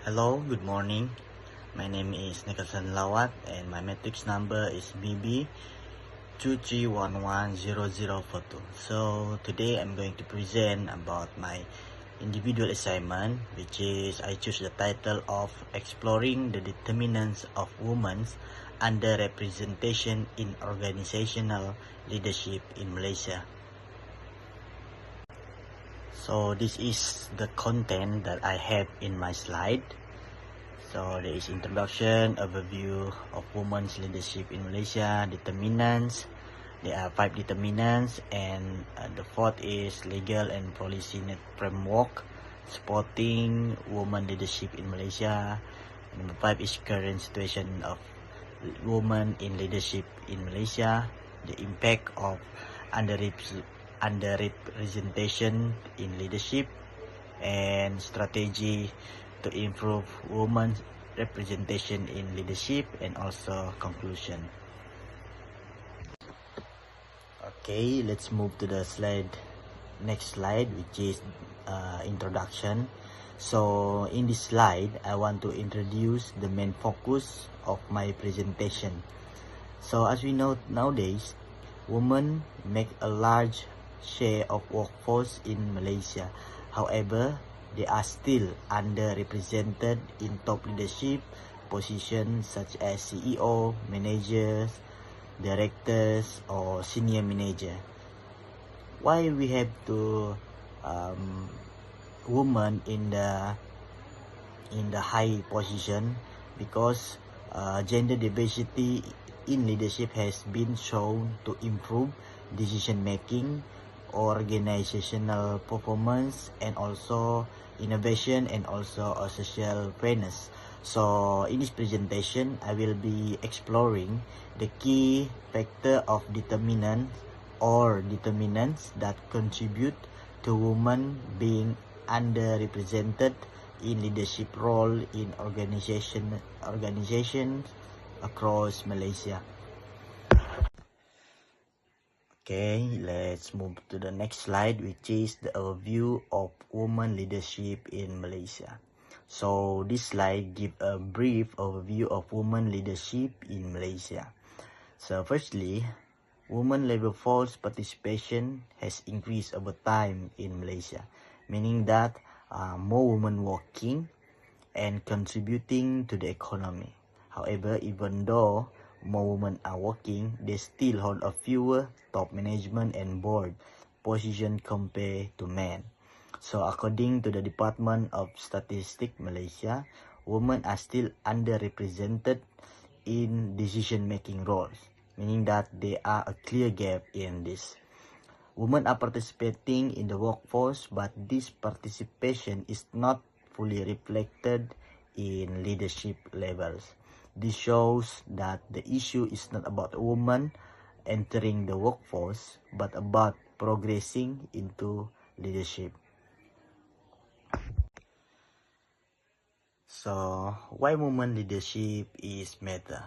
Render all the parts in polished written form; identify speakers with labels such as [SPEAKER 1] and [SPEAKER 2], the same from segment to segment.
[SPEAKER 1] Hello, good morning. My name is Nicholson Lawat and my matrix number is BB 23110042. So today I'm going to present about my individual assignment, which is I choose the title of Exploring the Determinants of Women's Underrepresentation in Organizational Leadership in Malaysia. So this is the content that I have in my slide. So there is introduction, overview of women's leadership in Malaysia, determinants. There are 5 determinants, and the fourth is legal and policy net framework supporting women leadership in Malaysia. And number 5 is current situation of women in leadership in Malaysia, the impact of underrepresentation in leadership, and strategy to improve women's representation in leadership, and also conclusion. Okay, let's move to the next slide, which is introduction. So in this slide, I want to introduce the main focus of my presentation. So as we know nowadays, women make a large share of workforce in Malaysia. However, they are still underrepresented in top leadership positions such as CEO, managers, directors, or senior manager. Why we have to women in the high position? Because gender diversity in leadership has been shown to improve decision making, organizational performance, and also innovation, and also a social fairness. So in this presentation, I will be exploring the key factor of determinants that contribute to women being underrepresented in leadership role in organizations across Malaysia. Okay, let's move to the next slide, which is the overview of women leadership in Malaysia. So this slide gives a brief overview of women leadership in Malaysia. So firstly, women labor force participation has increased over time in Malaysia, meaning that more women working and contributing to the economy. However, even though more women are working, they still hold a fewer top management and board positions compared to men. So according to the Department of Statistics Malaysia, women are still underrepresented in decision-making roles, meaning that there are a clear gap in this. Women are participating in the workforce, but this participation is not fully reflected in leadership levels. This shows that the issue is not about a woman entering the workforce, but about progressing into leadership. So, why women leadership is matter?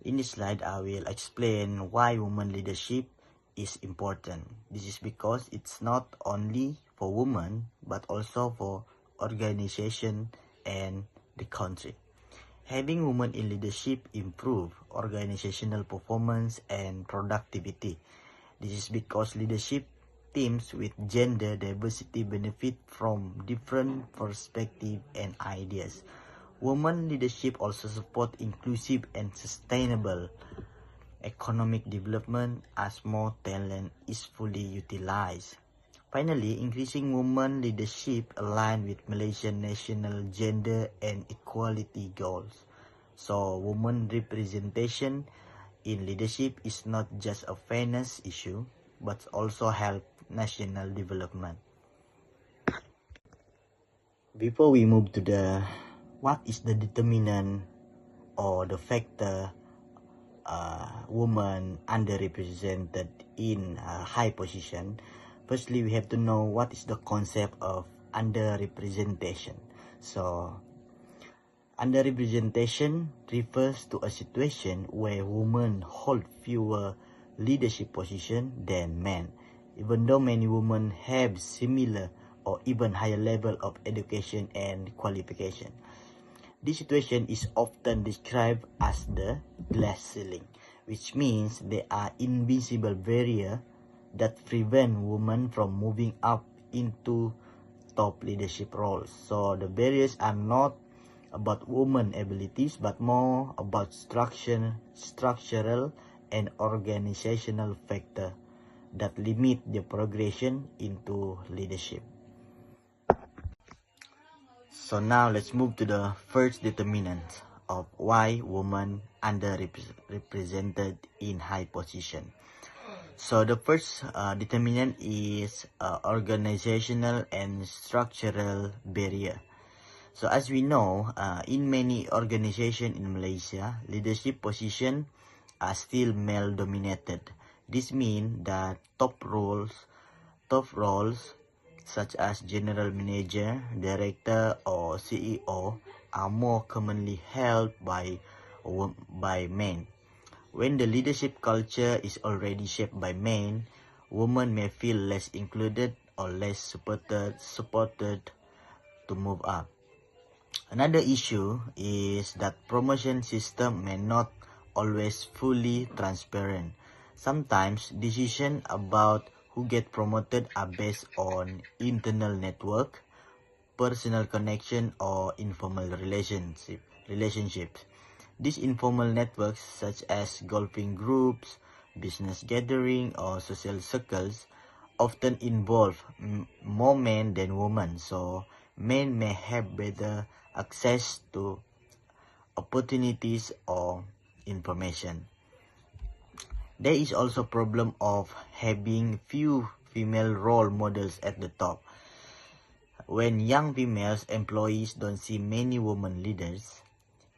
[SPEAKER 1] In this slide, I will explain why women leadership is important. This is because it's not only for women, but also for organization and the country. Having women in leadership improve organizational performance and productivity. This is because leadership teams with gender diversity benefit from different perspectives and ideas. Women leadership also support inclusive and sustainable economic development as more talent is fully utilized. Finally, increasing women leadership align with Malaysian national gender and equality goals. So, women representation in leadership is not just a fairness issue, but also help national development. Before we move to the what is the determinant or the factor women underrepresented in a high position, firstly we have to know what is the concept of underrepresentation. So underrepresentation refers to a situation where women hold fewer leadership positions than men, even though many women have similar or even higher level of education and qualification. This situation is often described as the glass ceiling, which means there are invisible barriers that prevent women from moving up into top leadership roles. So the barriers are not about women abilities, but more about structural and organizational factors that limit the progression into leadership. So now let's move to the first determinant of why women underrepresented in high position. So the first determinant is organizational and structural barrier. So as we know, in many organizations in Malaysia, leadership positions are still male dominated. This means that top roles such as general manager, director, or CEO are more commonly held by men. When the leadership culture is already shaped by men, women may feel less included or less supported to move up. Another issue is that promotion system may not always fully transparent. Sometimes decisions about who get promoted are based on internal network, personal connection, or informal relationships. These informal networks, such as golfing groups, business gathering, or social circles, often involve more men than women. So men may have better access to opportunities or information. There is also a problem of having few female role models at the top. When young female employees don't see many women leaders,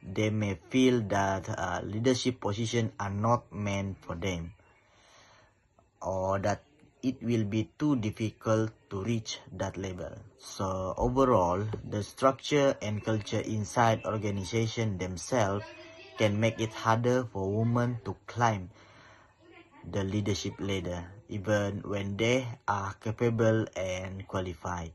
[SPEAKER 1] they may feel that leadership positions are not meant for them, or that it will be too difficult to reach that level. So overall, the structure and culture inside organizations themselves can make it harder for women to climb the leadership ladder, even when they are capable and qualified.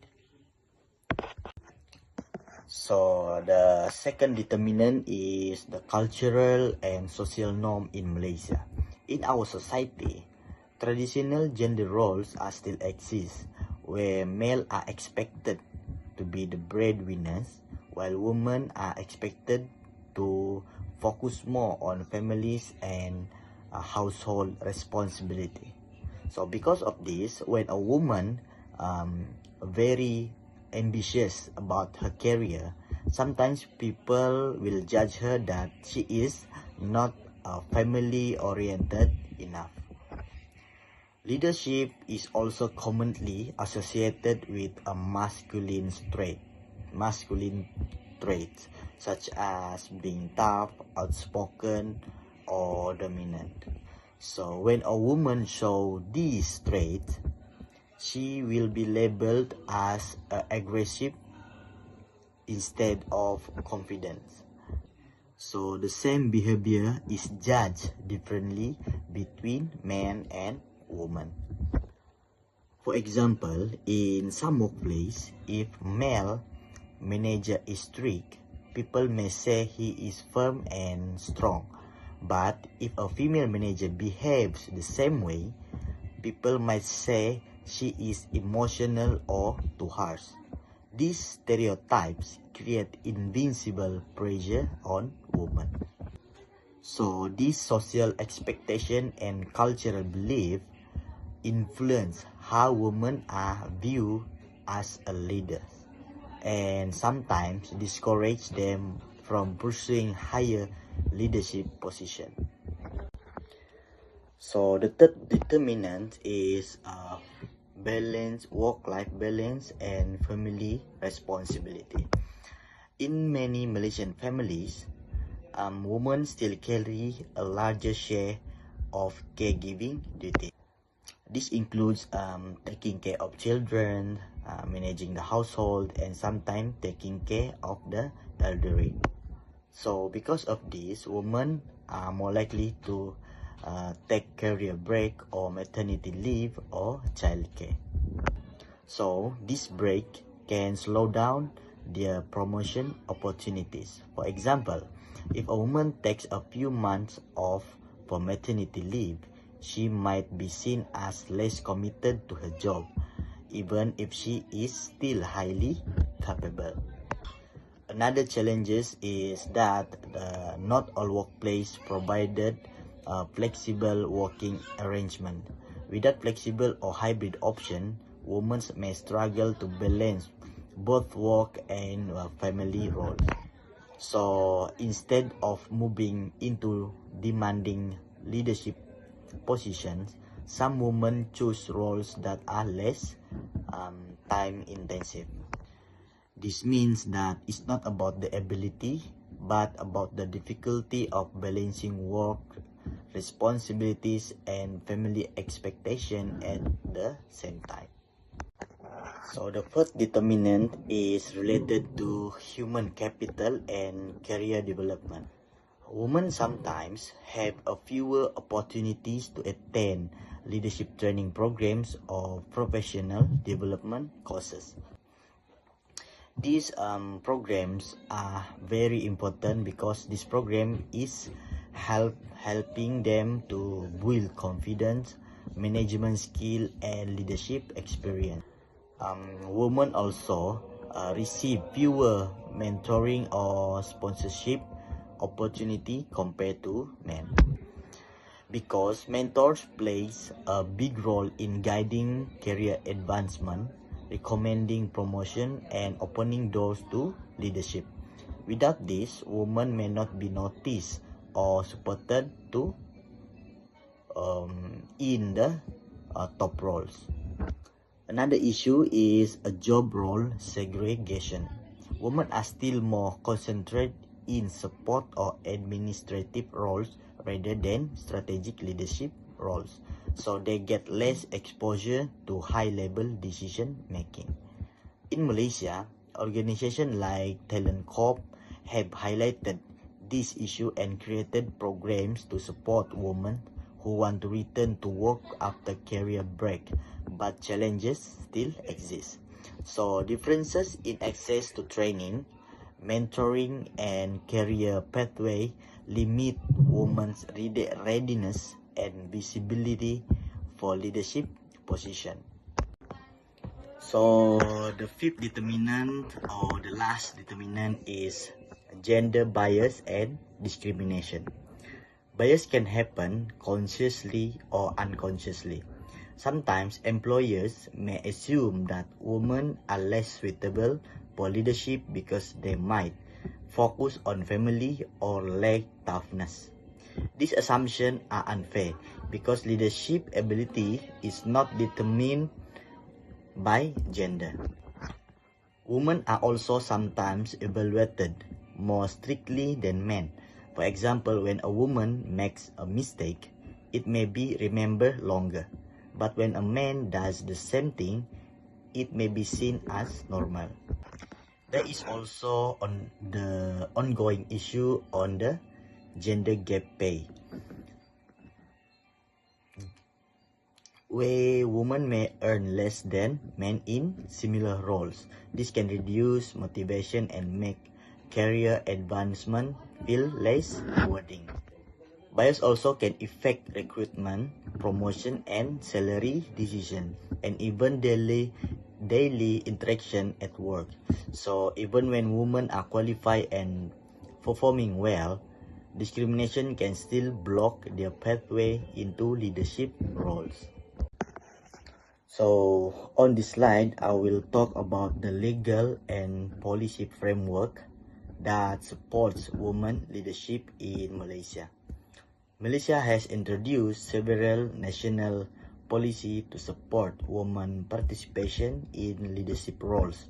[SPEAKER 1] So the second determinant is the cultural and social norm in Malaysia. In our society, traditional gender roles are still exist, where male are expected to be the breadwinners, while women are expected to focus more on families and household responsibility. So because of this, when a woman very ambitious about her career, sometimes people will judge her that she is not family oriented enough. Leadership is also commonly associated with a masculine traits such as being tough, outspoken, or dominant. So when a woman shows these traits, she will be labeled as aggressive instead of confident. So the same behavior is judged differently between men and women. For example, in some workplace, if male manager is strict, people may say he is firm and strong. But if a female manager behaves the same way, people might say she is emotional or too harsh. These stereotypes create invincible pressure on women. So these social expectation and cultural belief influence how women are viewed as a leader, and sometimes discourage them from pursuing higher leadership position. So the third determinant is work-life balance and family responsibility. In many Malaysian families, women still carry a larger share of caregiving duties. This includes taking care of children, managing the household, and sometimes taking care of the elderly. So because of this, women are more likely to take career break or maternity leave or childcare. So this break can slow down their promotion opportunities. For example, if a woman takes a few months off for maternity leave, she might be seen as less committed to her job, even if she is still highly capable. Another challenge is that not all workplaces provided a flexible working arrangement. Without flexible or hybrid option, women may struggle to balance both work and family roles. So instead of moving into demanding leadership positions, some women choose roles that are less time intensive. This means that it's not about the ability, but about the difficulty of balancing work, responsibilities, and family expectation at the same time. So the first determinant is related to human capital and career development. Women sometimes have a fewer opportunities to attend leadership training programs or professional development courses. These programs are very important because this program is helping them to build confidence, management skill, and leadership experience. Women also receive fewer mentoring or sponsorship opportunity compared to men, because mentors plays a big role in guiding career advancement, recommending promotion, and opening doors to leadership. Without this, women may not be noticed or supported to in the top roles. Another issue is a job role segregation. Women are still more concentrated in support or administrative roles rather than strategic leadership roles, so they get less exposure to high-level decision making. In Malaysia, organizations like Talent Corp have highlighted this issue and created programs to support women who want to return to work after career break, but challenges still exist. So differences in access to training, mentoring, and career pathway limit women's readiness and visibility for leadership position. So the fifth determinant, or the last determinant, is gender bias and discrimination. Bias can happen consciously or unconsciously. Sometimes employers may assume that women are less suitable for leadership because they might focus on family or lack toughness. These assumptions are unfair because leadership ability is not determined by gender. Women are also sometimes evaluated more strictly than men. For example, when a woman makes a mistake, it may be remembered longer. But when a man does the same thing, it may be seen as normal. There is also the ongoing issue on the gender gap pay, where women may earn less than men in similar roles. This can reduce motivation and make career advancement feel less rewarding. Bias also can affect recruitment, promotion, and salary decision, and even daily interaction at work. So even when women are qualified and performing well, discrimination can still block their pathway into leadership roles. So on this slide, I will talk about the legal and policy framework that supports women leadership in Malaysia. Malaysia has introduced several national policies to support women participation in leadership roles.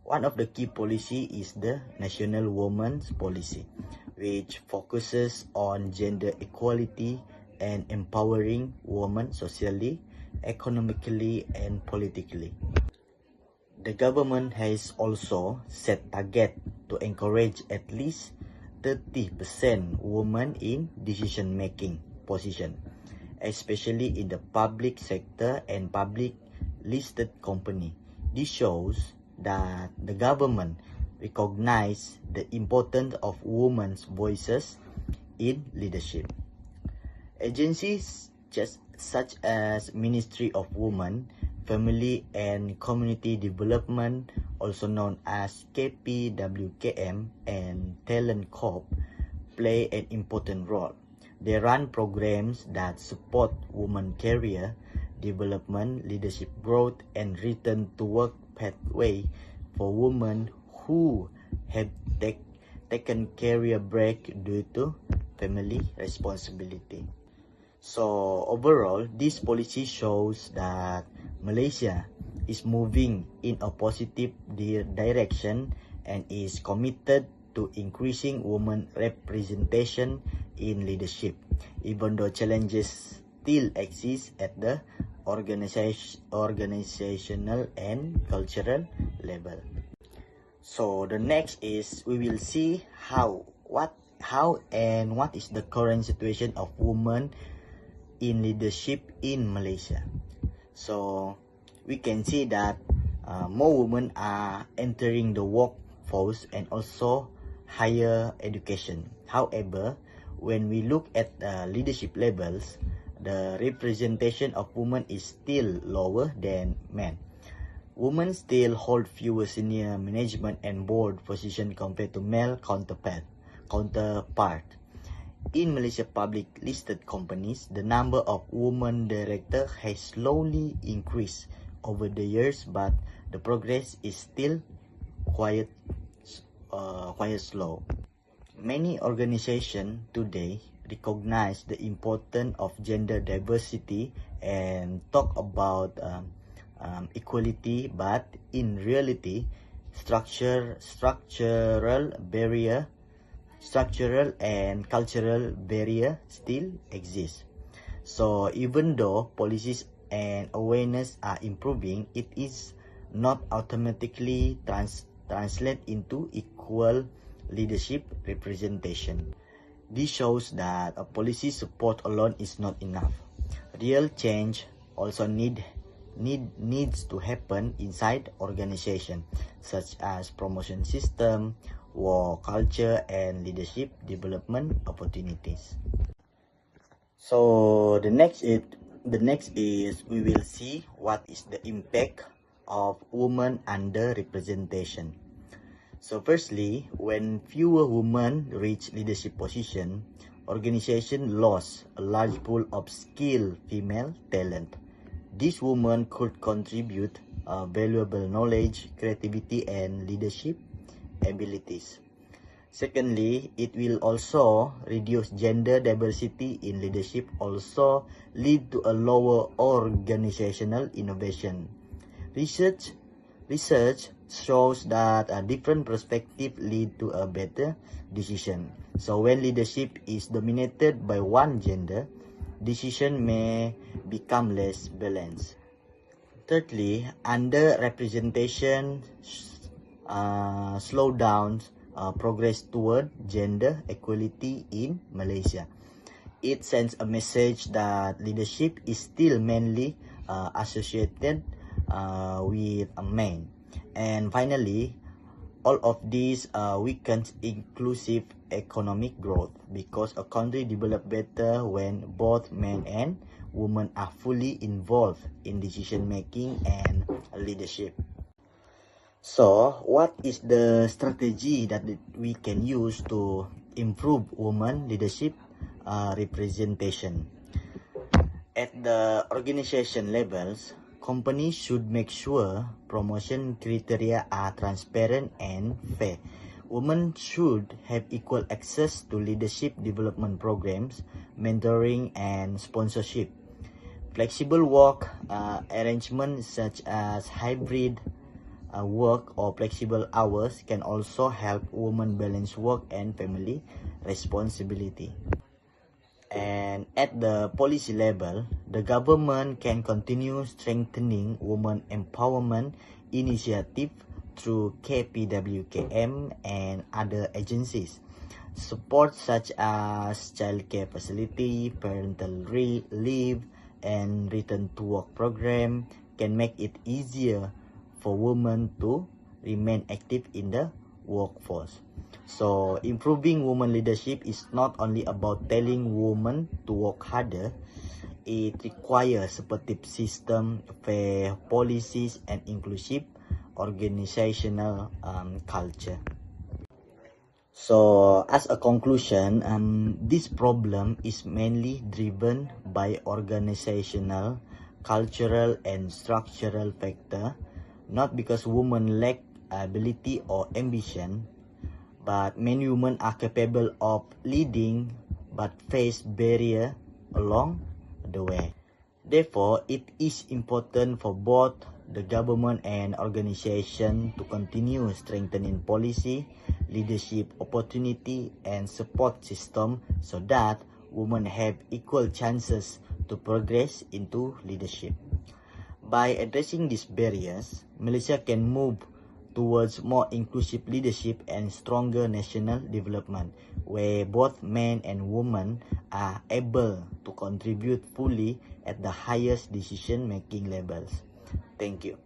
[SPEAKER 1] One of the key policies is the National Women's Policy, which focuses on gender equality and empowering women socially, economically, and politically. The government has also set target to encourage at least 30% women in decision-making position, especially in the public sector and public listed company. This shows that the government recognizes the importance of women's voices in leadership. Agencies such as Ministry of Women, Family and Community Development, also known as KPWKM, and Talent Corp, play an important role. They run programs that support women career development, leadership growth, and return to work pathway for women who have taken career break due to family responsibility. So overall, this policy shows that Malaysia is moving in a positive direction and is committed to increasing women representation in leadership, even though challenges still exist at the organizational and cultural level. So the next is we will see how and what is the current situation of women in leadership in Malaysia. So we can see that more women are entering the workforce and also higher education. However, when we look at leadership levels, the representation of women is still lower than men. Women still hold fewer senior management and board positions compared to male counterpart. In Malaysia public listed companies, the number of women directors has slowly increased over the years, but the progress is still quite slow. Many organizations today recognize the importance of gender diversity and talk about equality, but in reality, structural and cultural barrier still exist. So even though policies and awareness are improving, it is not automatically translate into equal leadership representation. This shows that a policy support alone is not enough. Real change also needs to happen inside organization, such as promotion system, work culture, and leadership development opportunities. So the next is we will see what is the impact of women underrepresentation. So firstly, when fewer women reach leadership position, organization lost a large pool of skilled female talent. These women could contribute valuable knowledge, creativity, and leadership abilities. Secondly, it will also reduce gender diversity in leadership, also lead to a lower organizational innovation. Research shows that a different perspective lead to a better decision. So when leadership is dominated by one gender, decision may become less balanced. Thirdly, underrepresentation slow down progress toward gender equality in Malaysia. It sends a message that leadership is still mainly associated with a man. And finally, all of these weakens inclusive economic growth, because a country develops better when both men and women are fully involved in decision making and leadership. So, what is the strategy that we can use to improve women leadership representation? At the organization levels, companies should make sure promotion criteria are transparent and fair. Women should have equal access to leadership development programs, mentoring, and sponsorship. Flexible work arrangements such as hybrid work or flexible hours can also help women balance work and family responsibility. And at the policy level, the government can continue strengthening women empowerment initiative through KPWKM and other agencies. Support such as childcare facility, parental leave, and return to work program can make it easier for women to remain active in the workforce. So improving women leadership is not only about telling women to work harder. It requires supportive system, fair policies, and inclusive organizational culture. So as a conclusion, this problem is mainly driven by organizational, cultural, and structural factor, not because women lack ability or ambition, but many women are capable of leading but face barrier along the way. Therefore, it is important for both the government and organization to continue strengthening policy, leadership opportunity, and support system so that women have equal chances to progress into leadership. By addressing these barriers, Malaysia can move towards more inclusive leadership and stronger national development, where both men and women are able to contribute fully at the highest decision-making levels. Thank you.